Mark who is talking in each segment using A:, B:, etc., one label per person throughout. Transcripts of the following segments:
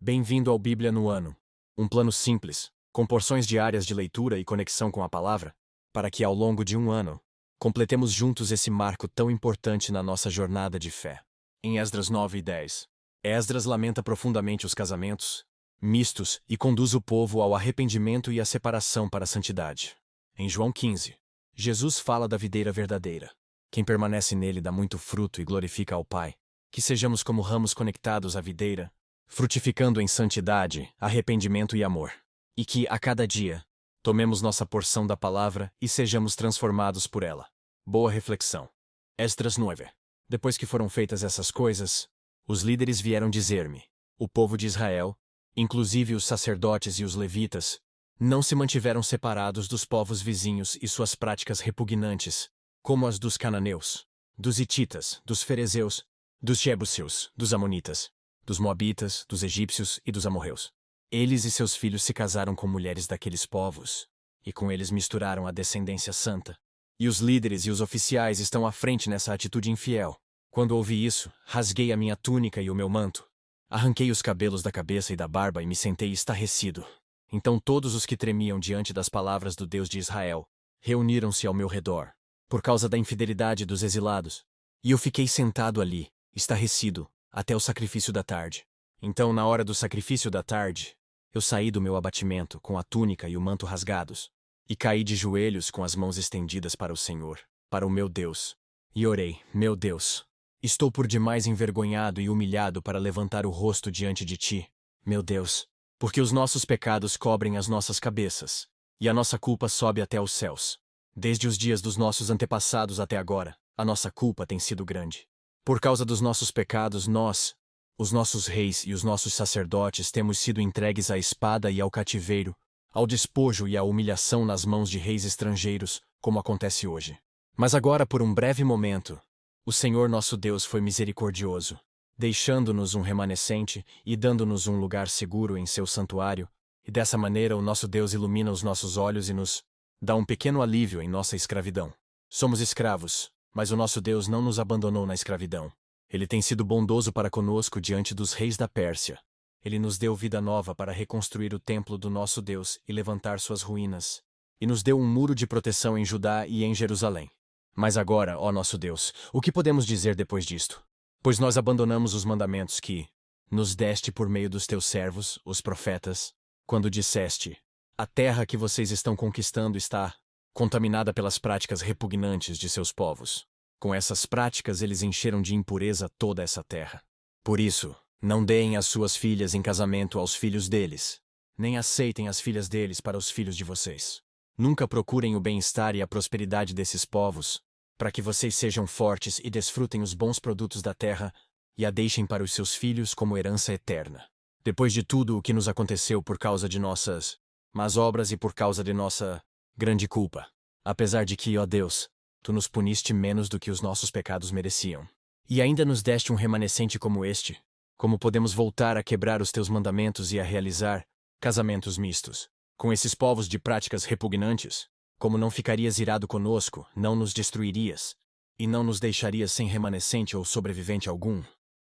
A: Bem-vindo ao Bíblia no Ano. Um plano simples, com porções diárias de leitura e conexão com a palavra, para que ao longo de um ano, completemos juntos esse marco tão importante na nossa jornada de fé. Em Esdras 9 e 10, Esdras lamenta profundamente os casamentos mistos e conduz o povo ao arrependimento e à separação para a santidade. Em João 15, Jesus fala da videira verdadeira. Quem permanece nele dá muito fruto e glorifica ao Pai. Que sejamos como ramos conectados à videira, frutificando em santidade, arrependimento e amor. E que, a cada dia, tomemos nossa porção da palavra e sejamos transformados por ela. Boa reflexão. Esdras 9. Depois que foram feitas essas coisas, os líderes vieram dizer-me: o povo de Israel, inclusive os sacerdotes e os levitas, não se mantiveram separados dos povos vizinhos e suas práticas repugnantes, como as dos cananeus, dos hititas, dos ferezeus, dos jebuseus, dos amonitas, dos moabitas, dos egípcios e dos amorreus. Eles e seus filhos se casaram com mulheres daqueles povos, e com eles misturaram a descendência santa. E os líderes e os oficiais estão à frente nessa atitude infiel. Quando ouvi isso, rasguei a minha túnica e o meu manto. Arranquei os cabelos da cabeça e da barba e me sentei estarrecido. Então todos os que tremiam diante das palavras do Deus de Israel reuniram-se ao meu redor, por causa da infidelidade dos exilados. E eu fiquei sentado ali, estarrecido, até o sacrifício da tarde. Então, na hora do sacrifício da tarde, eu saí do meu abatimento com a túnica e o manto rasgados, e caí de joelhos com as mãos estendidas para o Senhor, para o meu Deus. E orei: meu Deus, estou por demais envergonhado e humilhado para levantar o rosto diante de ti, meu Deus, porque os nossos pecados cobrem as nossas cabeças, e a nossa culpa sobe até os céus. Desde os dias dos nossos antepassados até agora, a nossa culpa tem sido grande. Por causa dos nossos pecados, nós, os nossos reis e os nossos sacerdotes, temos sido entregues à espada e ao cativeiro, ao despojo e à humilhação nas mãos de reis estrangeiros, como acontece hoje. Mas agora, por um breve momento, o Senhor nosso Deus foi misericordioso, deixando-nos um remanescente e dando-nos um lugar seguro em seu santuário, e dessa maneira o nosso Deus ilumina os nossos olhos e nos dá um pequeno alívio em nossa escravidão. Somos escravos, mas o nosso Deus não nos abandonou na escravidão. Ele tem sido bondoso para conosco diante dos reis da Pérsia. Ele nos deu vida nova para reconstruir o templo do nosso Deus e levantar suas ruínas. E nos deu um muro de proteção em Judá e em Jerusalém. Mas agora, ó nosso Deus, o que podemos dizer depois disto? Pois nós abandonamos os mandamentos que nos deste por meio dos teus servos, os profetas, quando disseste: a terra que vocês estão conquistando está contaminada pelas práticas repugnantes de seus povos. Com essas práticas eles encheram de impureza toda essa terra. Por isso, não deem as suas filhas em casamento aos filhos deles, nem aceitem as filhas deles para os filhos de vocês. Nunca procurem o bem-estar e a prosperidade desses povos, para que vocês sejam fortes e desfrutem os bons produtos da terra e a deixem para os seus filhos como herança eterna. Depois de tudo o que nos aconteceu por causa de nossas más obras e por causa de nossa grande culpa, apesar de que, ó Deus, tu nos puniste menos do que os nossos pecados mereciam, e ainda nos deste um remanescente como este, como podemos voltar a quebrar os teus mandamentos e a realizar casamentos mistos com esses povos de práticas repugnantes? Como não ficarias irado conosco, não nos destruirias, e não nos deixarias sem remanescente ou sobrevivente algum?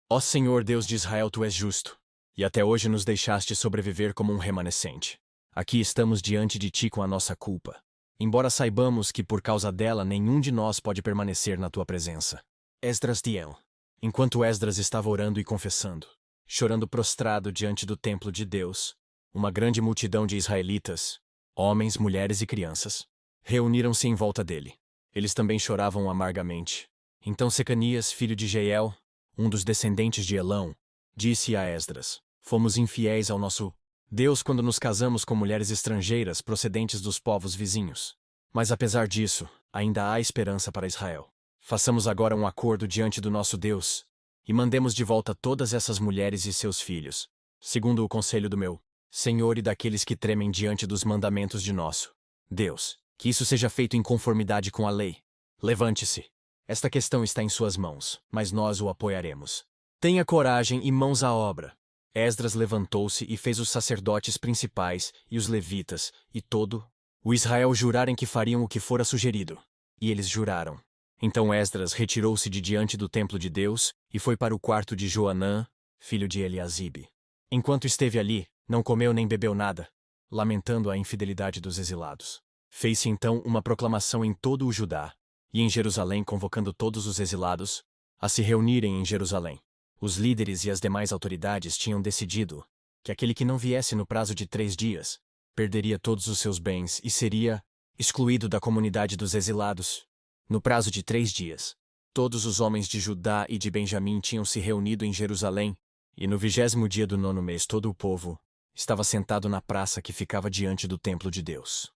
A: Ó Senhor Deus de Israel, tu és justo, e até hoje nos deixaste sobreviver como um remanescente. Aqui estamos diante de ti com a nossa culpa, embora saibamos que por causa dela nenhum de nós pode permanecer na tua presença. Esdras Diel. Enquanto Esdras estava orando e confessando, chorando prostrado diante do templo de Deus, uma grande multidão de israelitas, homens, mulheres e crianças, reuniram-se em volta dele. Eles também choravam amargamente. Então Secanias, filho de Jeiel, um dos descendentes de Elão, disse a Esdras: fomos infiéis ao nosso Deus quando nos casamos com mulheres estrangeiras procedentes dos povos vizinhos. Mas apesar disso, ainda há esperança para Israel. Façamos agora um acordo diante do nosso Deus, e mandemos de volta todas essas mulheres e seus filhos, segundo o conselho do meu Senhor e daqueles que tremem diante dos mandamentos de nosso Deus. Que isso seja feito em conformidade com a lei. Levante-se. Esta questão está em suas mãos, mas nós o apoiaremos. Tenha coragem e mãos à obra. Esdras levantou-se e fez os sacerdotes principais e os levitas e todo o Israel jurarem que fariam o que fora sugerido. E eles juraram. Então Esdras retirou-se de diante do templo de Deus e foi para o quarto de Joanã, filho de Eliasibe. Enquanto esteve ali, não comeu nem bebeu nada, lamentando a infidelidade dos exilados. Fez-se então uma proclamação em todo o Judá, e em Jerusalém convocando todos os exilados a se reunirem em Jerusalém. Os líderes e as demais autoridades tinham decidido que aquele que não viesse no prazo de 3 dias perderia todos os seus bens e seria excluído da comunidade dos exilados. No prazo de 3 dias, todos os homens de Judá e de Benjamim tinham se reunido em Jerusalém, e no 20º dia do 9º mês todo o povo estava sentado na praça que ficava diante do templo de Deus.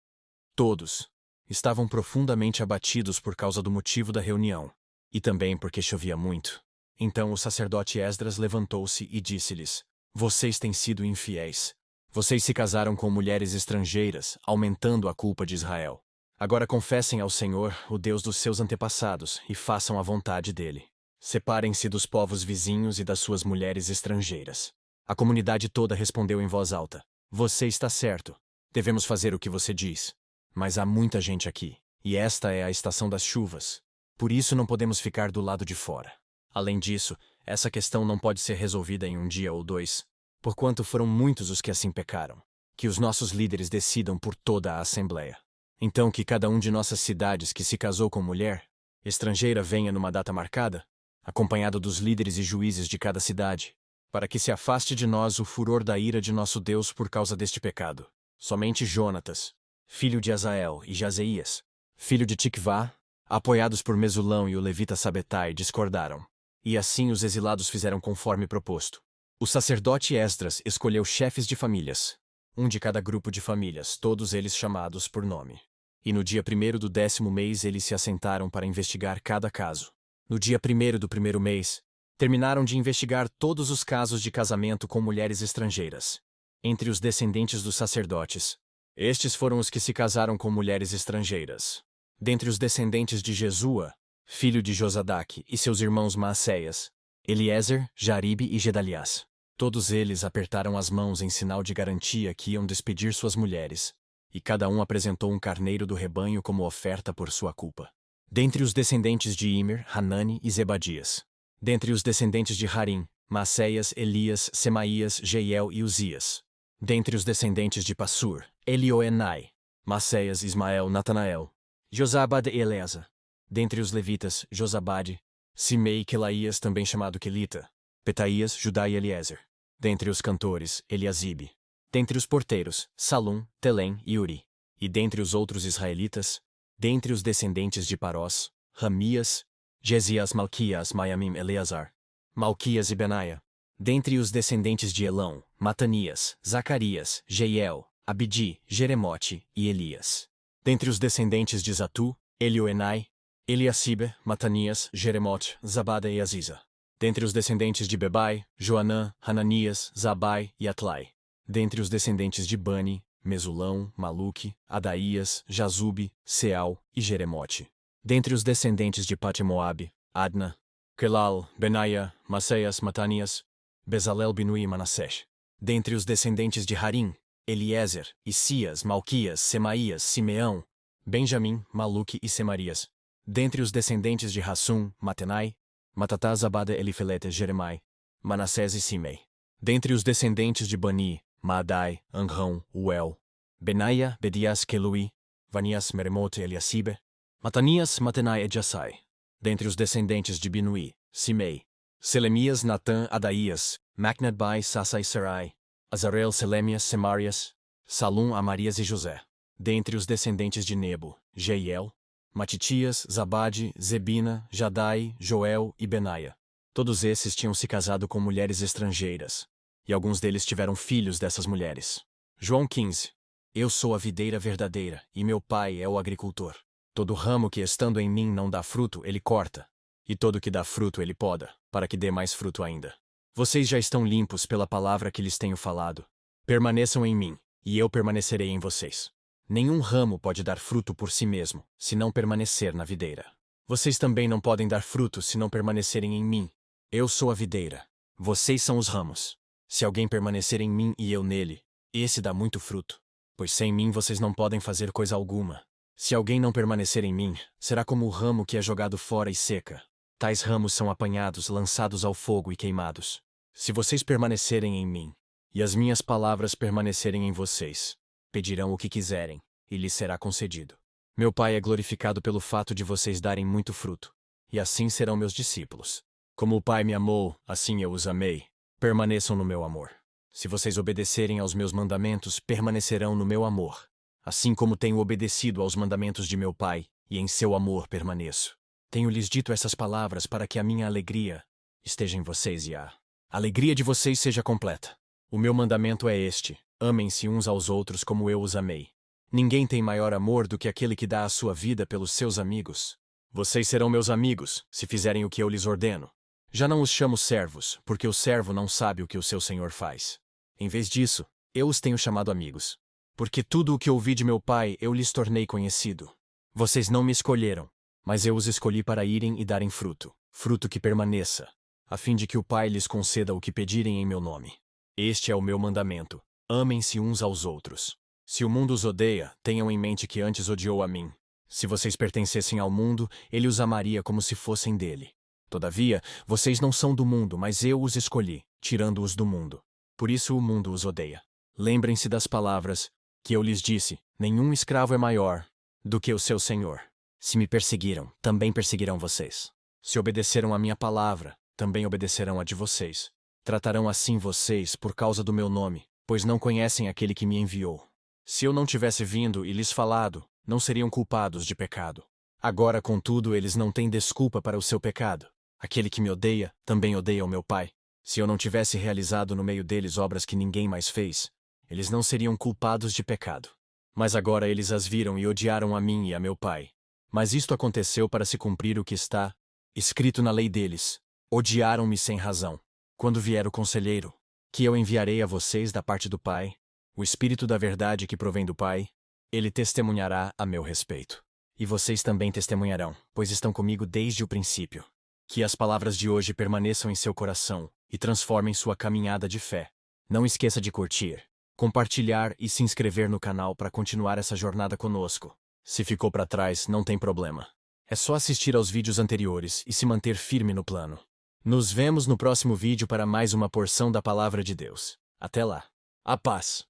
A: Todos estavam profundamente abatidos por causa do motivo da reunião, e também porque chovia muito. Então o sacerdote Esdras levantou-se e disse-lhes: Vocês têm sido infiéis. Vocês se casaram com mulheres estrangeiras, aumentando a culpa de Israel. Agora confessem ao Senhor, o Deus dos seus antepassados, e façam a vontade dele. Separem-se dos povos vizinhos e das suas mulheres estrangeiras. A comunidade toda respondeu em voz alta: Você está certo. Devemos fazer o que você diz. Mas há muita gente aqui, e esta é a estação das chuvas. Por isso não podemos ficar do lado de fora. Além disso, essa questão não pode ser resolvida em um dia ou 2, porquanto foram muitos os que assim pecaram. Que os nossos líderes decidam por toda a Assembleia. Então que cada um de nossas cidades que se casou com mulher estrangeira venha numa data marcada, acompanhado dos líderes e juízes de cada cidade, para que se afaste de nós o furor da ira de nosso Deus por causa deste pecado. Somente Jonatas, filho de Azael, e Jazeías, filho de Tikvá, apoiados por Mesulão e o levita Sabetai, discordaram. E assim os exilados fizeram conforme proposto. O sacerdote Esdras escolheu chefes de famílias, um de cada grupo de famílias, todos eles chamados por nome. E no dia 1º do 10º mês eles se assentaram para investigar cada caso. No dia 1º do 1º mês, terminaram de investigar todos os casos de casamento com mulheres estrangeiras. Entre os descendentes dos sacerdotes, estes foram os que se casaram com mulheres estrangeiras. Dentre os descendentes de Jesua, filho de Josadaque, e seus irmãos Maacéias, Eliezer, Jaribe e Gedalias. Todos eles apertaram as mãos em sinal de garantia que iam despedir suas mulheres, e cada um apresentou um carneiro do rebanho como oferta por sua culpa. Dentre os descendentes de Imer, Hanani e Zebadias. Dentre os descendentes de Harim, Maacéias, Elias, Semaías, Jeiel e Uzias. Dentre os descendentes de Passur, Elioenai, Maacéias, Ismael, Natanael, Josabade e Eleasa. Dentre os levitas, Josabade, Simei e Quelaías, também chamado Quelita, Petaías, Judá e Eliezer. Dentre os cantores, Eliasibe. Dentre os porteiros, Salum, Telém e Uri. E dentre os outros israelitas, dentre os descendentes de Parós, Ramias, Jezias, Malquias, Maiamim, Eleazar, Malquias e Benaia. Dentre os descendentes de Elão, Matanias, Zacarias, Jeiel, Abidi, Jeremote e Elias. Dentre os descendentes de Zatu, Elioenai, Eliacibe, Matanias, Jeremote, Zabada e Aziza. Dentre os descendentes de Bebai, Joanã, Hananias, Zabai e Atlai. Dentre os descendentes de Bani, Mesulão, Maluque, Adaías, Jazube, Seal e Jeremote. Dentre os descendentes de Patemoabe, Adna, Kelal, Benaia, Maceias, Matanias, Bezalel, Binui e Manassés. Dentre os descendentes de Harim, Eliezer, Isias, Malquias, Semaías, Simeão, Benjamim, Maluque e Semarias. Dentre os descendentes de Hassum, Matenai, Matatá, Zabada, Elifelete, Jeremai, Manassés e Simei. Dentre os descendentes de Bani, Maadai, Anrão, Uel, Benaia, Bedias, Kelui, Vanias, Meremote, Eliacibe, Matanias, Matenai e Jassai. Dentre os descendentes de Binui, Simei, Selemias, Natã, Adaías, Macnadbai, Sassa e Sarai, Azarel, Selemias, Semarias, Salum, Amarias e José. Dentre os descendentes de Nebo, Jeiel, Matitias, Zabade, Zebina, Jadai, Joel e Benaia. Todos esses tinham se casado com mulheres estrangeiras, e alguns deles tiveram filhos dessas mulheres. João 15. Eu sou a videira verdadeira, e meu pai é o agricultor. Todo ramo que estando em mim não dá fruto, ele corta, e todo que dá fruto ele poda, para que dê mais fruto ainda. Vocês já estão limpos pela palavra que lhes tenho falado. Permaneçam em mim, e eu permanecerei em vocês. Nenhum ramo pode dar fruto por si mesmo, se não permanecer na videira. Vocês também não podem dar fruto se não permanecerem em mim. Eu sou a videira. Vocês são os ramos. Se alguém permanecer em mim e eu nele, esse dá muito fruto. Pois sem mim vocês não podem fazer coisa alguma. Se alguém não permanecer em mim, será como o ramo que é jogado fora e seca. Tais ramos são apanhados, lançados ao fogo e queimados. Se vocês permanecerem em mim, e as minhas palavras permanecerem em vocês, pedirão o que quiserem, e lhes será concedido. Meu Pai é glorificado pelo fato de vocês darem muito fruto, e assim serão meus discípulos. Como o Pai me amou, assim eu os amei. Permaneçam no meu amor. Se vocês obedecerem aos meus mandamentos, permanecerão no meu amor, assim como tenho obedecido aos mandamentos de meu Pai, e em seu amor permaneço. Tenho-lhes dito essas palavras para que a minha alegria esteja em vocês e a alegria de vocês seja completa. O meu mandamento é este: amem-se uns aos outros como eu os amei. Ninguém tem maior amor do que aquele que dá a sua vida pelos seus amigos. Vocês serão meus amigos, se fizerem o que eu lhes ordeno. Já não os chamo servos, porque o servo não sabe o que o seu senhor faz. Em vez disso, eu os tenho chamado amigos. Porque tudo o que ouvi de meu Pai eu lhes tornei conhecido. Vocês não me escolheram, mas eu os escolhi para irem e darem fruto, fruto que permaneça, a fim de que o Pai lhes conceda o que pedirem em meu nome. Este é o meu mandamento: amem-se uns aos outros. Se o mundo os odeia, tenham em mente que antes odiou a mim. Se vocês pertencessem ao mundo, ele os amaria como se fossem dele. Todavia, vocês não são do mundo, mas eu os escolhi, tirando-os do mundo. Por isso o mundo os odeia. Lembrem-se das palavras que eu lhes disse: nenhum escravo é maior do que o seu senhor. Se me perseguiram, também perseguirão vocês. Se obedeceram à minha palavra, também obedecerão a de vocês. Tratarão assim vocês por causa do meu nome, pois não conhecem aquele que me enviou. Se eu não tivesse vindo e lhes falado, não seriam culpados de pecado. Agora, contudo, eles não têm desculpa para o seu pecado. Aquele que me odeia, também odeia o meu Pai. Se eu não tivesse realizado no meio deles obras que ninguém mais fez, eles não seriam culpados de pecado. Mas agora eles as viram e odiaram a mim e a meu Pai. Mas isto aconteceu para se cumprir o que está escrito na lei deles: odiaram-me sem razão. Quando vier o Conselheiro, que eu enviarei a vocês da parte do Pai, o Espírito da verdade que provém do Pai, ele testemunhará a meu respeito. E vocês também testemunharão, pois estão comigo desde o princípio. Que as palavras de hoje permaneçam em seu coração e transformem sua caminhada de fé. Não esqueça de curtir, compartilhar e se inscrever no canal para continuar essa jornada conosco. Se ficou para trás, não tem problema. É só assistir aos vídeos anteriores e se manter firme no plano. Nos vemos no próximo vídeo para mais uma porção da Palavra de Deus. Até lá. A paz.